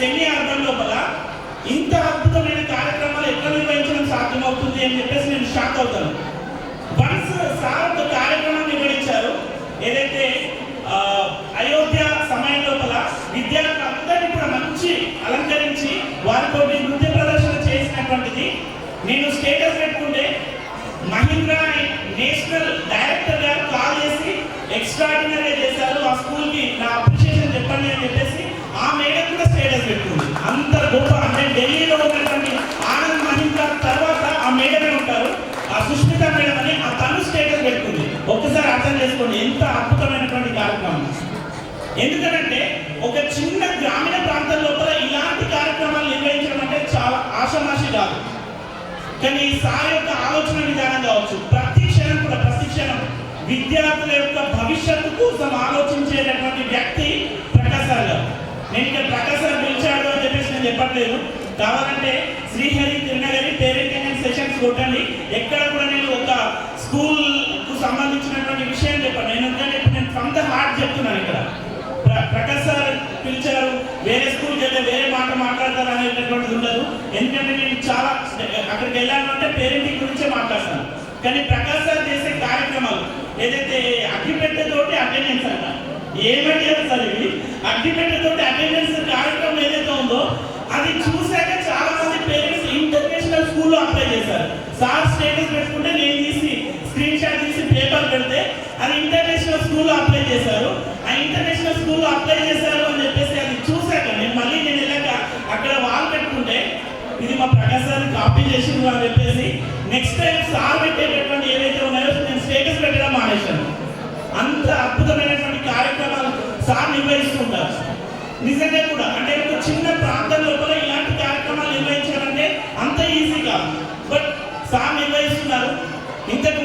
Semi urban లోపల ఇంత అద్భుతమైన కార్యక్రమాలు ఎట్లా నిర్వహించడం సాధ్యమవుతుంది అని చెప్పేసి నేను షాక్ అవుతాను. వన్స్ సార్ ఒక కార్యక్రమం నిర్వహించారు, ఏదైతే అయోధ్య సమయం లోపల విద్యార్థులందరినీ కూడా మంచి అలంకరించి వారితో నృత్య ప్రదర్శన చేసినటువంటిది. నేను స్టేటస్ పెట్టుకుంటే మహీంద్రా నేషనల్ డైరెక్టర్ గారు కాల్ చేసి ఎక్స్ట్రాడినరీ చేశారు, ఆ స్కూల్కి నా అప్రిషియేషన్ చెప్పండి అని చెప్పేసి ఆ మేడం కూడా స్టేటస్ పెట్టుకుంది. అంత గొప్ప, అంటే ఢిల్లీలో ఉన్నటువంటి ఆనంద్ మహీంద్రా తర్వాత ఆ మేడమే ఉంటారు, ఆ సుష్మిత మేడం అని ఆ తను స్టేటస్ పెట్టుకుంది. ఒక్కసారి అర్థం చేసుకోండి ఎంత అద్భుతమైనటువంటి కార్యక్రమం. ఎందుకంటే ఒక చిన్న గ్రామీణ ప్రాంతం లోపల ఇలాంటి కార్యక్రమాలు నిర్వహించడం అంటే చాలా ఆషామాషి కాదు. కానీ సార్ యొక్క ఆలోచన విధానం కావచ్చు, ప్రతి క్షణం విద్యార్థుల యొక్క భవిష్యత్తు కోసం ఆలోచించేటటువంటి వ్యక్తి ప్రకాష్ సార్ గారు. నేను ఇక్కడ ప్రకాష్ సార్ పిలిచాడు అని చెప్పేసి నేను చెప్పట్లేదు, కావాలంటే శ్రీహరి తిరునగరి పేరెంటింగ్ సెషన్స్ కొట్టండి, ఎక్కడ కూడా నేను ఒక స్కూల్ కు సంబంధించినటువంటి విషయం చెప్పండి. ఎందుకంటే నేను ఫ్రమ్ ద హార్ట్ చెప్తున్నాను. ఇక్కడ ప్రకాష్ సార్ పిలిచారు, వేరే స్కూల్కి వెళ్తే వేరే మాట మాట్లాడతారు అనేటటువంటిది ఉండదు. ఎందుకంటే నేను చాలా అక్కడికి వెళ్ళాలంటే పేరెంటింగ్ గురించే మాట్లాడతాను. కానీ ప్రకాష్ సార్ చేసే కార్యక్రమాలు ఏదైతే అగ్గిపెట్టెతోటి అటెండెన్స్ అంట, ఏమంటే సార్ ఇవి అగ్గిపెట్టెతోటి అటెండెన్స్ కార్యక్రమం ఏదైతే ఉందో అది చూశాక చాలా మంది పేరెంట్స్ ఇంటర్నేషనల్ స్కూల్లో అప్లై చేశారు. సార్ స్టేటస్ పెట్టుకుంటే నేను తీసి స్క్రీన్ షాట్ తీసి పేపర్ పెడితే అది ఇంటర్నేషనల్ స్కూల్లో అప్లై చేశారు. ఆ ఇంటర్నేషనల్ స్కూల్లో అప్లై చేశారు అని చెప్పేసి అది చూశాక నేను వెళ్ళాక అక్కడ వాల్ పెట్టుకుంటే ఇది మా ప్రకాష్ సార్ కాపీ చేసింది అని చెప్పేసి నెక్స్ట్ టైం సార్ పెట్టేటటువంటి ఏవైతే ఉన్నాయో నేను స్టేటస్ పెట్టడం మానేశాను. అంత అద్భుతమైనటువంటి కార్యక్రమాలు సార్ నిర్వహిస్తుంటారు. నిజంగా కూడా అంటే ఒక చిన్న ప్రాంతం లోపల ఇలాంటి కార్యక్రమాలు నిర్వహించాలంటే అంత ఈజీ కాదు, బట్ సార్ నిర్వహిస్తున్నారు. ఇంతకు